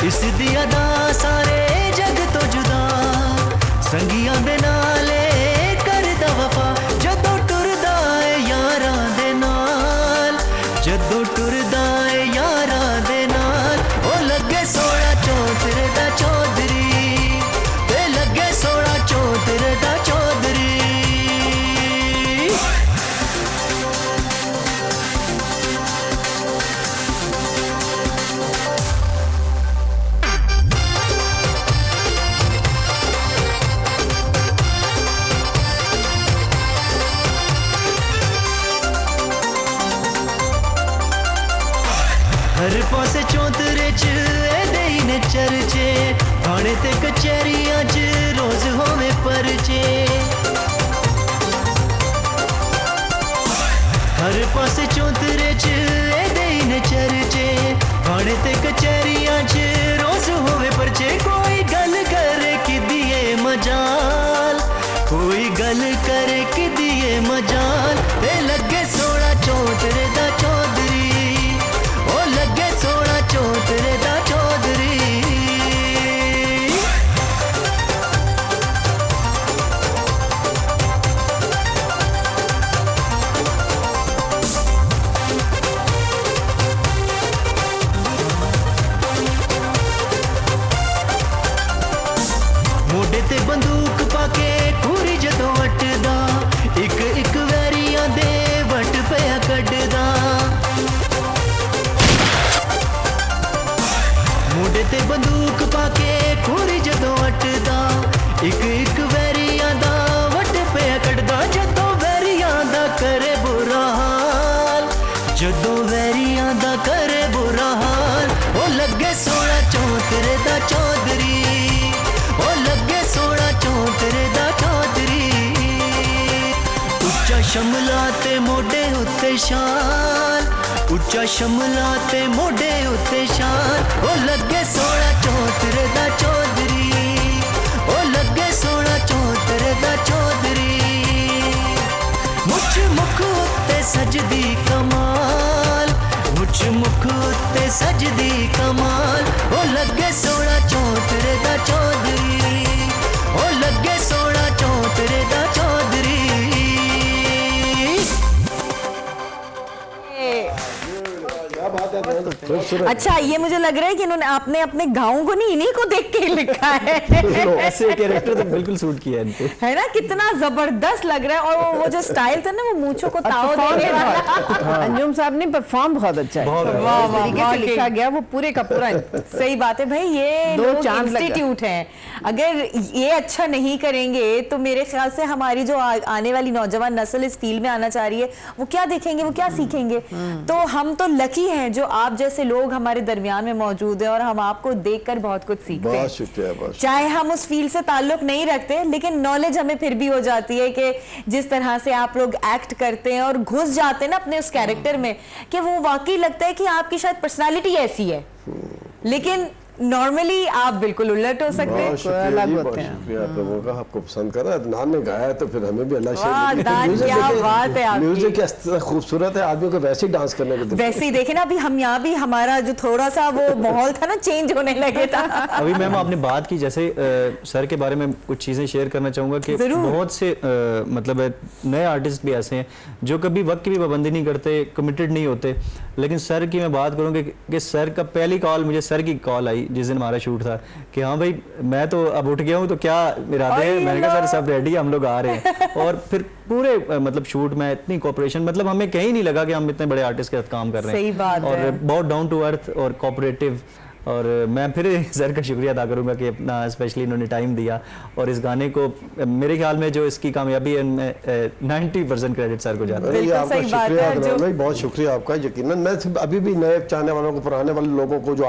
ਇਸ ਦੀ ਅਦਾ ਸਾਰੇ ਜਗ ਤੋਂ ਜੁਦਾ, ਸੰਗੀਆਂ ਦੇ ਨਾਲੇ ਕਰਦਾ ਵਫਾ। ਜਦੋਂ ਟੁਰਦਾ ਏ ਯਾਰਾਂ ਦੇ ਨਾਲ, ਜਦੋਂ ਟੁਰਦਾ ਏ ਯਾਰਾਂ ਦੇ ਨਾਲ, ਉਹ ਲੱਗੇ ਸੋਹਣਾ ਚੌਂਤਰੇ ਦਾ ਚੌਧਰੀ, ਤੇ ਲੱਗੇ ਸੋਹਣਾ ਚੌਂਤਰੇ ਦਾ ਚੌਧਰੀ। हर पासे चौंतरे च एदे ही ने चर्चे थाने ते कचहरियां च रोज होवे परचे हर पासे चौंतरे च एदे ही ने चर्चे थाने ते कचहरियां च रोज होवे परचे कोई गल करे कि दिए मजाल कोई गल करे कि दिए मजाल ते लगे सोना चौंतरे दा चौधरी ओ लगे सोना चौंतरे दा चौधरी मोढे ते बंदूक पाके खूरी जदों वटदा एक एक वैरियां दे वट पिया कड्डदा मोढे ते बंदूक पाके खूरी जदों वटदा एक एक वैरियां दा वट पिया कड्डदा जदों वैरियां दा करे बुरा हाल जदों वैरियां दा करे बुरा हाल ओ लगे सोना चौंतरे दा चौधरी ओ लगे सोना चौंतरे दा चौधरी उच्चा शमला ते मोढे उत्ते शाल उच्चा शमला ते मोढे उत्ते शाल ओ लगे सोना चौंतरे दा चौधरी ओ लगे सोना चौंतरे दा चौधरी मुझ मुख उत्ते सजदी कमाल मुझ मुख उत्ते सजदी कमाल ओ लगे सोना चौंतरे दा चौधरी ओ लगे सोना चौंतरे दा चौधरी अच्छा, ये मुझे लग रहा है कि इन्होंने आपने अपने गाँव को नहीं इन्हीं को देख के लिखा है ऐसे कैरेक्टर तो बिल्कुल सूट किया है इनको, है ना? कितना जबरदस्त लग रहा है। और वो जो स्टाइल था ना, वो मूंछों को ताव देने वाला। अंजुम साहब ने परफॉर्म बहुत अच्छा है, वाह, वाह, तरीके से लिखा गया वो पूरे का पूरा। सही बात है भाई, ये दो लोग चांद लग गए। इंस्टीट्यूट हैं। अगर ये अच्छा नहीं करेंगे तो मेरे ख्याल से हमारी जो आने वाली नौजवान नस्ल इस फील्ड में आना चाह रही है, वो क्या देखेंगे, वो क्या सीखेंगे? तो हम तो लकी हैं जो आप जैसे लोग हमारे दरमियान में मौजूद हैं और हम आपको देखकर बहुत कुछ सीखते हैं। बहुत शुक्रिया, बहुत चाहे हम उस फील्ड से ताल्लुक नहीं रखते, लेकिन नॉलेज हमें फिर भी हो जाती है कि जिस तरह से आप लोग एक्ट करते हैं और घुस जाते हैं ना अपने उस कैरेक्टर में, कि वो वाकई लगता है कि आपकी शायद पर्सनालिटी ऐसी है, लेकिन नॉर्मली आप बिल्कुल उलट हो सकते हैं। बहुत शुक्रिया अलग जी, होते बहुत हैं। शुक्रिया आप लोगों का, आपको पसंद करा। अदनान ने गाया है तो फिर हमें भी अल्लाह वाह, दान, क्या बात है आपकी। म्यूजिक क्या खूबसूरत है, आदमी को वैसे ही डांस करने को दिल वैसे ही देखे ना, अभी हम यहाँ भी हमारा जो थोड़ा सा वो माहौल था ना, चेंज होने लगे था। अभी मैम आपने बात की, जैसे सर के बारे में कुछ चीज़ें शेयर करना चाहूँगा कि बहुत से मतलब नए आर्टिस्ट भी ऐसे हैं जो कभी वक्त की भी पाबंदी नहीं करते, कमिटेड नहीं होते, लेकिन सर की मैं बात करूँ कि सर का पहली कॉल, मुझे सर की कॉल आई जिस दिन हमारा शूट था कि हाँ भाई मैं तो अब उठ गया हूँ, तो क्या इरादे हैं? मैंने कहा सर सब रेडी, हम लोग आ रहे हैं। और फिर पूरे मतलब शूट में इतनी कोऑपरेशन, मतलब हमें कहीं नहीं लगा कि हम इतने बड़े आर्टिस्ट के साथ काम कर रहे हैं। सही बात और है। बहुत डाउन टू अर्थ और कोऑपरेटिव। और मैं फिर सर का शुक्रिया अदा करूंगा कि अपना स्पेशली इन्होंने टाइम दिया और इस गाने को, मेरे ख्याल में जो इसकी कामयाबी है उनमें 90% क्रेडिट सर को जाता है। बिल्कुल आपका सही बात शुक्रिया है, अदनान भाई, बहुत शुक्रिया आपका। यकीनन मैं अभी भी नए चाहने वालों को, पुराने वाले लोगों को जो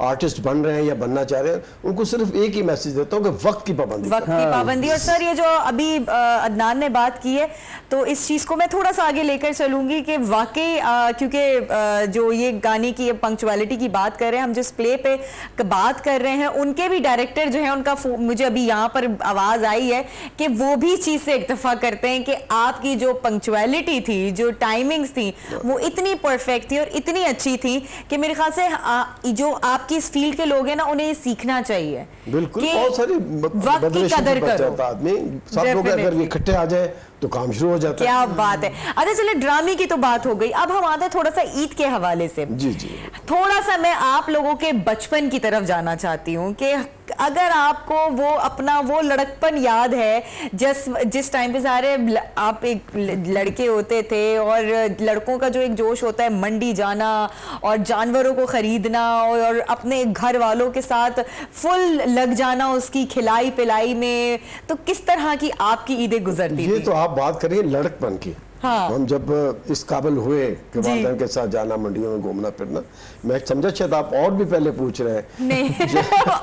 आर्टिस्ट बन रहे हैं या बनना चाह रहे हैं, उनको सिर्फ एक ही मैसेज देता हूँ कि वक्त की पाबंदी, वक्त की पाबंदी। और सर ये जो अभी अदनान ने बात की है, तो इस चीज़ को मैं थोड़ा सा आगे लेकर चलूंगी कि वाकई क्योंकि जो ये गाने की पंक्चुअलिटी की बात कर रहे हैं, हम जिस प्ले पे बात कर रहे हैं, उनके भी डायरेक्टर जो है, उनका मुझे अभी यहाँ पर आवाज़ आई है कि वो भी चीज़ से इत्तेफा करते हैं कि आपकी जो पंक्चुअलिटी थी, जो टाइमिंग्स थी, वो इतनी परफेक्ट थी और इतनी अच्छी थी कि मेरे ख्याल से जो आपकी इस फील्ड के लोग हैं ना, उन्हें सीखना चाहिए। बिल्कुल कि बहुत सारी वक्त की कदर करो। आदमी सब लोग अगर इकट्ठे आ जाए तो काम शुरू हो जाता है। क्या बात है। अच्छा चलिए, ड्रामे की तो बात हो गई, अब हम आते हैं थोड़ा सा ईद के हवाले से। जी जी, थोड़ा सा मैं आप लोगों के बचपन की तरफ जाना चाहती हूँ कि अगर आपको वो अपना वो लड़कपन याद है, जिस टाइम पे सारे आप एक लड़के होते थे और लड़कों का जो एक जोश होता है मंडी जाना और जानवरों को खरीदना और अपने घर वालों के साथ फुल लग जाना उसकी खिलाई पिलाई में, तो किस तरह की आपकी ईदें गुजरती ये थी? तो आप बात करिए लड़कपन की, हाँ। हम जब इस काबिल हुए कि वालिदैन के साथ जाना, मंडियों में घूमना फिरना, मैं समझा शायद आप और भी पहले पूछ रहे हैं। नहीं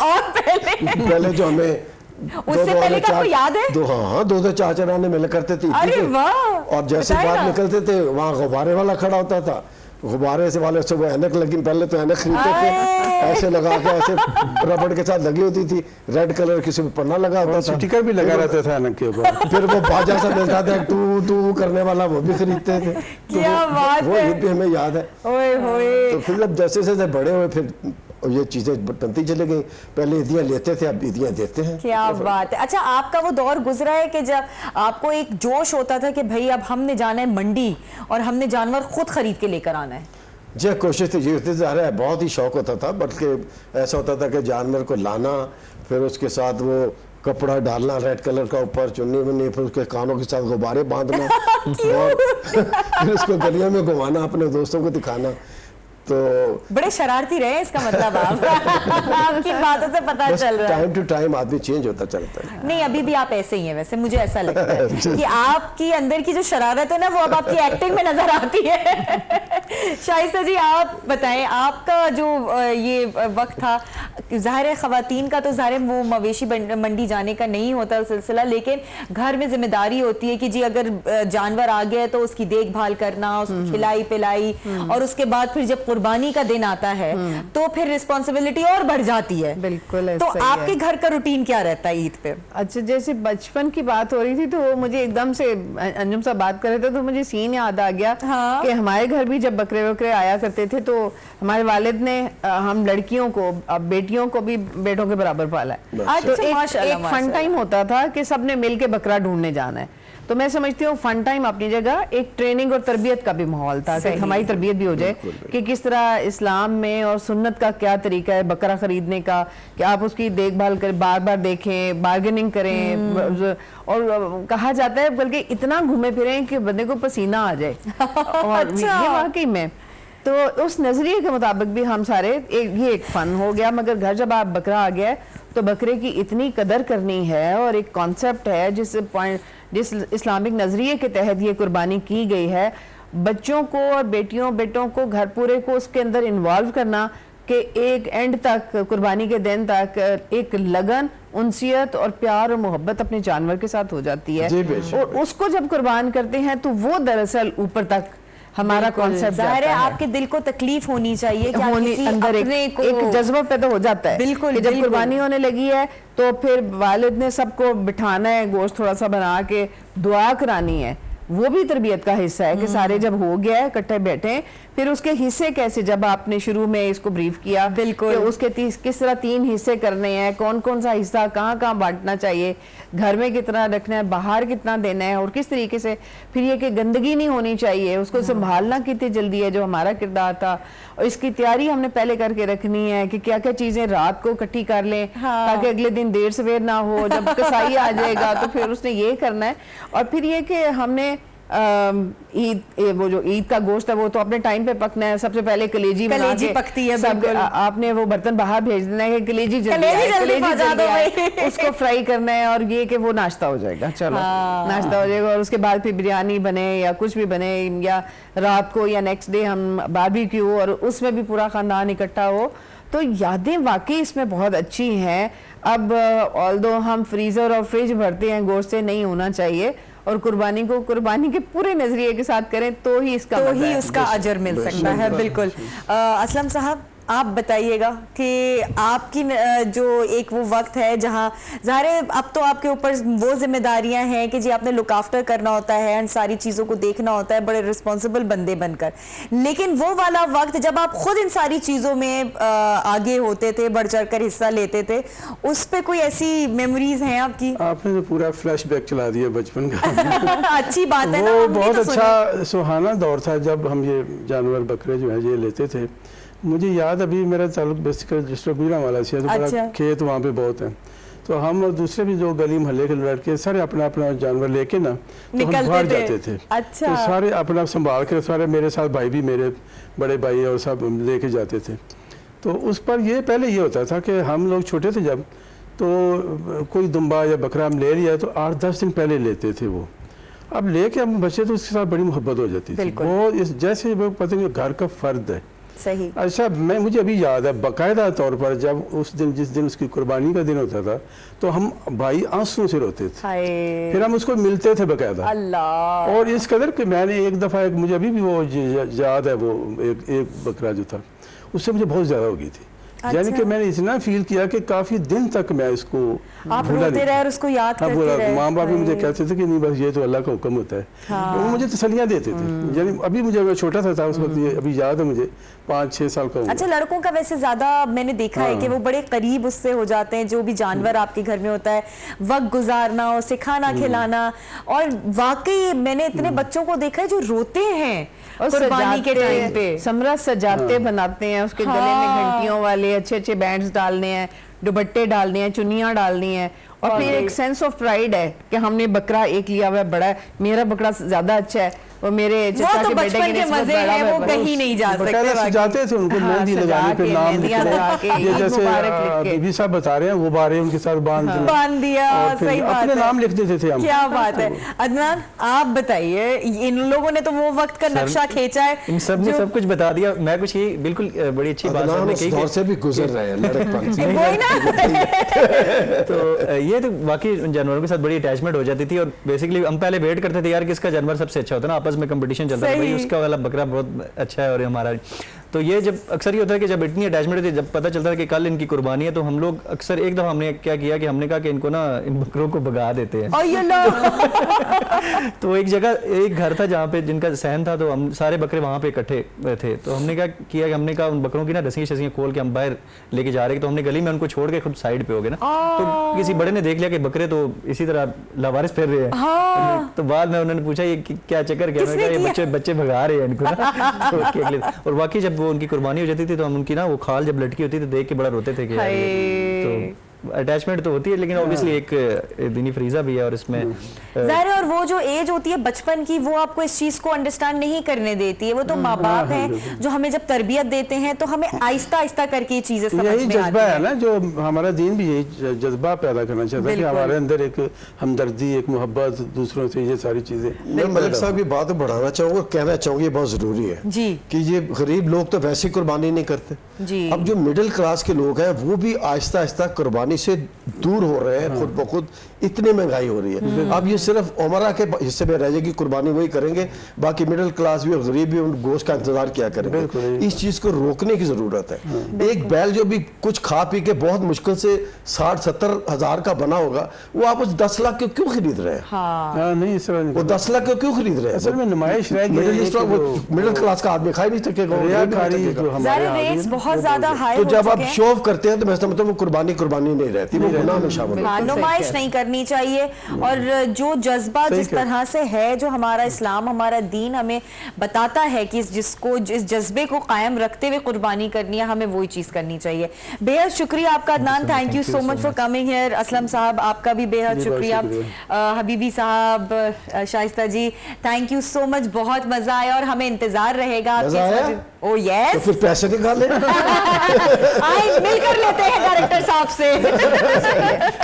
और पहले जो हमें उससे पहले का आपको याद है? दो 4 आने मिला करते थे। अरे वाह, और जैसे बाहर निकलते थे वहाँ गुब्बारे वाला खड़ा होता था, गुब्बारे से वाले से वो ऐनक लगी, पहले तो ऐनक खरीदते थे ऐसे लगा के, ऐसे रबड़ के साथ लगी होती थी, रेड कलर किसी पे पन्ना लगा होता था, स्टिकर भी लगा रहता था ऐनक के ऊपर। फिर वो बाजा सा मिलता था टू करने वाला, वो भी खरीदते थे। क्या बात वो है। ये भी हमें याद है। ओए होए। तो फिर जब जैसे जैसे बड़े हुए फिर ये चीजें बनती चली गई। पहले ईदियाँ लेते थे, अब ईदियाँ देते हैं। क्या बात है। अच्छा, आपका वो दौर गुजरा है कि जब आपको एक जोश होता था कि भाई अब हमने जाना है मंडी और हमने जानवर खुद खरीद के लेकर आना है? जी, कोशिश तो ये होती थी, बहुत ही शौक होता था, बल्कि ऐसा होता था कि जानवर को लाना, फिर उसके साथ वो कपड़ा डालना रेड कलर का ऊपर, चुन्नी मुन्नी, फिर उसके कानों के साथ गुब्बारे बांधना और फिर उसको गलियों में घुमाना, अपने दोस्तों को दिखाना। तो बड़े शरारती रहे इसका मतलब आप आपकी बातों से पता चल रहा है। टाइम टू टाइम आदमी चेंज होता चलता है। नहीं, अभी भी आप ऐसे ही हैं, वैसे मुझे ऐसा लगता है कि आपकी अंदर की जो शरारत है ना, वो अब आपकी एक्टिंग में नजर आती है। शाइस्ता जी, आप बताएं, आपका जो ये वक्त था, ज़ाहिर है ख़वातीन का तो ज़ाहिर है वो मवेशी मंडी जाने का नहीं होता सिलसिला, लेकिन घर में जिम्मेदारी होती है कि जी अगर जानवर आ गया तो उसकी देखभाल करना, उसको खिलाई पिलाई, और उसके बाद फिर जब कुर्बानी का दिन आता है तो फिर रिस्पॉन्सिबिलिटी और बढ़ जाती है। बिल्कुल तो ऐसा ही आपके है। घर का रूटीन क्या रहता है ईद पे? अच्छा, जैसे बचपन की बात हो रही थी तो वो मुझे एकदम से, अंजुम साहब बात कर रहे थे तो मुझे सीन याद आ गया। हाँ। कि हमारे घर भी जब बकरे वकरे आया करते थे तो हमारे वालिद ने हम लड़कियों को, अब बेटियों को भी बेटों के बराबर पाला है। अच्छा, तो एक माशाल्लाह, फन टाइम होता था कि सबने मिल के बकरा ढूंढने जाना है। तो मैं समझती हूँ फन टाइम अपनी जगह, एक ट्रेनिंग और तरबियत का भी माहौल था कि हमारी तरबियत भी हो जाए कि किस तरह इस्लाम में और सुन्नत का क्या तरीका है बकरा खरीदने का, कि आप उसकी देखभाल करें, बार बार देखें, बार्गेनिंग करें, और कहा जाता है बल्कि इतना घूमे फिरे कि बंदे को पसीना आ जाए। और अच्छा। ये वाकई में तो उस नजरिए के मुताबिक भी हम सारे ये एक फन हो गया। मगर घर जब आप बकरा आ गया तो बकरे की इतनी कदर करनी है, और एक कॉन्सेप्ट है जिस इस्लामिक नजरिए के तहत ये कुर्बानी की गई है, बच्चों को और बेटों को, घर पूरे को उसके अंदर इन्वॉल्व करना, कि एक एंड तक, कुर्बानी के दिन तक एक लगन, उनसियत और प्यार और मोहब्बत अपने जानवर के साथ हो जाती है। जी, बेशक। और उसको जब कुर्बान करते हैं तो वो दरअसल ऊपर तक हमारा कॉन्सेप्ट ज़ाहिर है आपके दिल को तकलीफ होनी चाहिए कि आप किसी अंदर अपने एक जज्बा पैदा हो जाता है। बिल्कुल, कि जब बिल्कुल। कुर्बानी होने लगी है तो फिर वालिद ने सबको बिठाना है, गोश्त थोड़ा सा बना के दुआ करानी है, वो भी तरबियत का हिस्सा है कि सारे जब हो गया है इकट्ठे बैठे, फिर उसके हिस्से कैसे, जब आपने शुरू में इसको ब्रीफ किया बिल्कुल कि उसके किस तरह 3 हिस्से करने हैं, कौन कौन सा हिस्सा कहाँ कहाँ बांटना चाहिए, घर में कितना रखना है, बाहर कितना देना है, और किस तरीके से, फिर ये कि गंदगी नहीं होनी चाहिए, उसको संभालना कितनी जल्दी है, जो हमारा किरदार था, और इसकी तैयारी हमने पहले करके रखनी है कि क्या क्या चीजें रात को इकट्ठी कर लें ताकि अगले दिन देर सवेर ना हो, जब कसाई आ जाएगा तो फिर उसने ये करना है। और फिर ये कि हमने वो जो ईद का गोश्त है वो तो अपने टाइम पे पकना है। सबसे पहले कलेजी पकती है, सब आपने वो बर्तन बाहर भेज देना है कि कलेजी जल्दी आए, उसको फ्राई करना है, और ये कि वो नाश्ता हो जाएगा, चलो नाश्ता हो जाएगा, और उसके बाद फिर बिरयानी बने या कुछ भी बने, या रात को या नेक्स्ट डे हम बारबेक्यू, और उसमें भी पूरा खानदान इकट्ठा हो। तो यादें वाकई इसमें बहुत अच्छी हैं। अब ऑल्दो हम फ्रीजर और फ्रिज भरते हैं, गोश्त से नहीं होना चाहिए, और कुर्बानी को कुर्बानी के पूरे नजरिए के साथ करें तो ही इसका तो मजा ही है। उसका अजर मिल सकता है। बिल्कुल। असलम साहब, आप बताइएगा कि आपकी जो एक वो वक्त है जहाँ ज़ाहिर है अब तो आपके ऊपर वो जिम्मेदारियां हैं कि जी आपने लुक आफ्टर करना होता है एंड सारी चीज़ों को देखना होता है बड़े रिस्पॉन्सिबल बंदे बनकर, लेकिन वो वाला वक्त जब आप खुद इन सारी चीज़ों में आगे होते थे, बढ़ चढ़ कर हिस्सा लेते थे, उस पर कोई ऐसी मेमोरीज हैं आपकी? आपने तो पूरा फ्लैशबैक चला दिया बचपन का। अच्छी बात है ना, वो हमने बहुत तो अच्छा सुहाना दौर था जब हम ये जानवर बकरे जो है ये लेते थे। मुझे याद, अभी मेरा ताल्लुक बेसिकली डिस्ट्रिक्ट बीरांवाला से है, तो बड़ा खेत वहाँ पे बहुत है, तो हम और दूसरे भी जो गली मोहल्ले के लड़के सारे अपना अपना जानवर लेके ना तो हम बाहर जाते थे। अच्छा। तो सारे अपना संभाल के, सारे मेरे साथ भाई भी, मेरे बड़े भाई और सब लेके जाते थे। तो उस पर ये पहले ये होता था कि हम लोग छोटे थे जब, तो कोई दुम्बा या बकरा हम ले लिया तो 8-10 दिन पहले लेते थे वो, अब लेके हम बच्चे तो उसके साथ बड़ी मोहब्बत हो जाती थी, बिल्कुल। वो जैसे वो पता नहीं घर का फर्द है। सही। अच्छा, मुझे अभी याद है बाकायदा तौर पर जब उस दिन जिस दिन उसकी कुर्बानी का दिन होता था तो हम भाई आंसू से रोते थे, हाय फिर हम उसको मिलते थे बाकायदा। अल्लाह। और इस कदर कि मैंने एक दफ़ा मुझे अभी भी वो याद है, वो एक बकरा जो था उससे मुझे बहुत ज़्यादा हो गई थी। यानी कि मैंने इतना फील किया कि काफ़ी दिन तक मैं इसको आप भूला रोते नहीं। रहे और उसको याद हाँ, करते रहे। माँ बाप भी मुझे हाय। कहते थे कि नहीं बस ये तो अल्लाह का हुक्म होता है। हाँ। वो मुझे तसल्लियाँ देते थे। यानी अभी मुझे, मैं छोटा था उस वक्त, ये अभी याद है मुझे 5-6 साल का हुआ। अच्छा, लड़कों का वैसे ज्यादा मैंने देखा है कि वो बड़े करीब उससे हो जाते हैं, जो भी जानवर आपके घर में होता है, वक्त गुजारना, उसे खाना खिलाना। और वाकई मैंने इतने बच्चों को देखा है जो रोते हैं और कुर्बानी के टाइम पे। समरा सजाते बनाते हैं, उसके गले में घंटियों वाले अच्छे अच्छे बैंड्स डालने हैं, दुपट्टे डालने हैं, चुन्नियां डालनी हैं, और फिर एक सेंस ऑफ प्राइड है कि हमने बकरा एक लिया हुआ है, बड़ा है, मेरा बकरा ज्यादा अच्छा है, और मेरे चचा तो के बेटे बचपन की के निस्बत मजे बड़ा हैं, वो है। कहीं नहीं जा सकते। बकायदा वाकई। सजाते थे उनको, हाँ, मेहंदी लगाने पे सजा के, नाम मेहंदियाँ लगा के, ये ईद जैसे मुबारक लिख के। बीबी साहब बता रहे हैं, वो बारे उनके साथ बांध दिया। और फिर सही बात अपने है। नाम लिख देते थे हम। क्या बात है। अदनान, आप बताइए, इन लोगों ने तो वो वक्त का नक्शा खींचा है। इन सब ने जो- सब कुछ बता दिया। मैं कुछ ये बिल्कुल बड़ी अच्छी बात अदनान आपने उस कही दौर कि- से भी गुजर रहे हैं लड़कपन से। वही ना। तो ये तो वाकई उन जानवरों के साथ बड़ी अटैचमेंट हो जाती थी, और बेसिकली हम पहले वेट करते थे यार किसका जानवर सबसे अच्छा होता है ना, आपस में कंपटीशन चलता था, सही। भाई उसका वाला बकरा बहुत अच्छा है और हमारा। तो ये जब अक्सर ये होता है कि जब इतनी अटैचमेंट होती है, जब पता चलता है कि कल इनकी कुर्बानी है, तो हम लोग अक्सर एक दफा हमने क्या किया कि हमने कहा कि इनको ना इन बकरों को भगा देते हैं। और ये लो। तो एक जगह एक घर था जहाँ पे जिनका सहन था, तो हम सारे बकरे वहाँ पे इकट्ठे थे। तो हमने क्या किया कि हमने कहा उन बकरों की ना रस्सियाँ शस्सियाँ खोल के हम बाहर लेके जा रहे, तो हमने गली में उनको छोड़ के खुद साइड पे हो गए ना। तो किसी बड़े ने देख लिया कि बकरे तो इसी तरह लावारिस फिर रहे हैं। तो बाद में उन्होंने पूछा ये क्या चक्कर क्या, मैंने कहा ये बच्चे भगा रहे हैं इनको ना। तो उसके अगले- और वाकई जब वो उनकी कुर्बानी हो जाती थी तो हम उनकी ना वो खाल जब लटकी होती थी देख के बड़ा रोते थे कि यार ये- तो अटैचमेंट तो होती है, लेकिन ऑब्वियसली एक दीनी फरीजा भी है, और इसमें ज़ाहिर है, और वो जो एज होती है बचपन की, वो आपको इस चीज को अंडरस्टैंड नहीं करने देती है। वो तो माँ बाप हैं जो हमें जब तरबियत देते हैं तो हमें आहिस्ता आहिस्ता करके ये चीजें समझ यही में आती जज्बा है हैं। ना, जो हमारा दीन भी यही जज्बा पैदा करना चाहता है कि बिल्कुल। हमारे अंदर एक हमदर्दी, एक मोहब्बत दूसरों से, ये सारी चीजें। मैं मलिक साहब की बात बढ़ाना चाहूंगा, कहना चाहूंगा ये बहुत जरूरी है जी। कि ये गरीब लोग तो वैसे ही कुर्बानी नहीं करते। जी। अब जो मिडिल क्लास के लोग हैं वो भी आहिस्ता आहिस्ता कुर्बानी से दूर हो रहे हैं, खुद ब खुद इतनी महंगाई हो रही है। अब ये सिर्फ उमरा के हिस्से में रह जाएगी, कुर्बानी वही करेंगे, बाकी मिडिल क्लास भी और गरीब भी उन गोश्त का इंतजार किया करेंगे। इस चीज को रोकने की जरूरत है। एक बैल जो भी कुछ खा पी के बहुत मुश्किल से 60-70 हजार का बना होगा, वो आप उस 10 लाख के क्यों खरीद रहे हैं? हाँ, नहीं इस तरह वो 10 लाख के क्यों खरीद रहे हैं? असल में नुमाइश रह गई है मिडिल क्लास का आदमी खाई नहीं सकेगा, वो गरीब नहीं रियाकारी सकेगा। जो हमारे ज़ाहिर यहाँ रेट्स भी है, बहुत ज्यादा हाई तो हो जब आप चुके हैं। शो ऑफ करते हैं तो मैं समझता हूँ वो कुर्बानी नहीं रहती, वो गुनाह में शामिल हाँ, होती है। नुमाइश नहीं करनी चाहिए। और जो जज्बा सही जिस कहा। तरह से है, जो हमारा इस्लाम, हमारा दीन हमें बताता है कि इस जज्बे को कायम रखते हुए कुर्बानी करनी है, हमें वही चीज करनी चाहिए। बेहद शुक्रिया आपका Adnan, thank you so much for coming here. Aslam साहब, आपका भी बेहद जी, बहुत शुक्रिया। शुक्रिया। हबीबी साहब, शाइस्ता जी, थैंक यू सो मच, बहुत मजा आया और हमें इंतजार रहेगा मजा आया? ओ तो यस, फिर पैसे निकाले। आए मिलकर लेते हैं डायरेक्टर साहब से।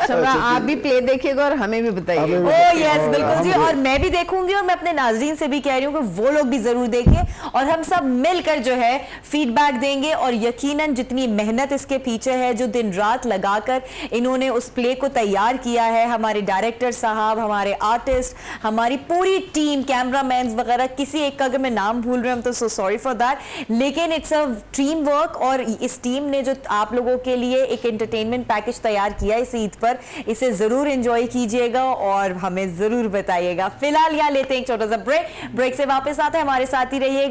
समरा, आप भी प्ले देखिएगा और हमें भी बताइए। ओ यस, बिल्कुल जी, और मैं भी देखूंगी, और मैं अपने नाज़रीन से भी कह रही हूँ कि वो लोग भी जरूर देखें, और हम सब मिलकर जो है फीडबैक देंगे। और यकीनन जितनी मेहनत इसके पीछे है, जो दिन रात लगाकर इन्होंने उस प्ले को तैयार किया है, हमारे डायरेक्टर साहब, हमारे आर्टिस्ट, हमारी पूरी टीम, कैमरामैन वगैरह, किसी एक का अगर मैं नाम भूल रहे हूँ तो सो सॉरी फॉर दैट, लेकिन इट्स अ टीम वर्क। और इस टीम ने जो आप लोगों के लिए एक एंटरटेनमेंट पैकेज तैयार किया इस ईद पर, इसे जरूर एंजॉय कीजिएगा और हमें जरूर बताइएगा। फिलहाल यहाँ लेते हैं एक छोटा सा ब्रेक से वापस आते हैं, हमारे साथ ही रहिएगा।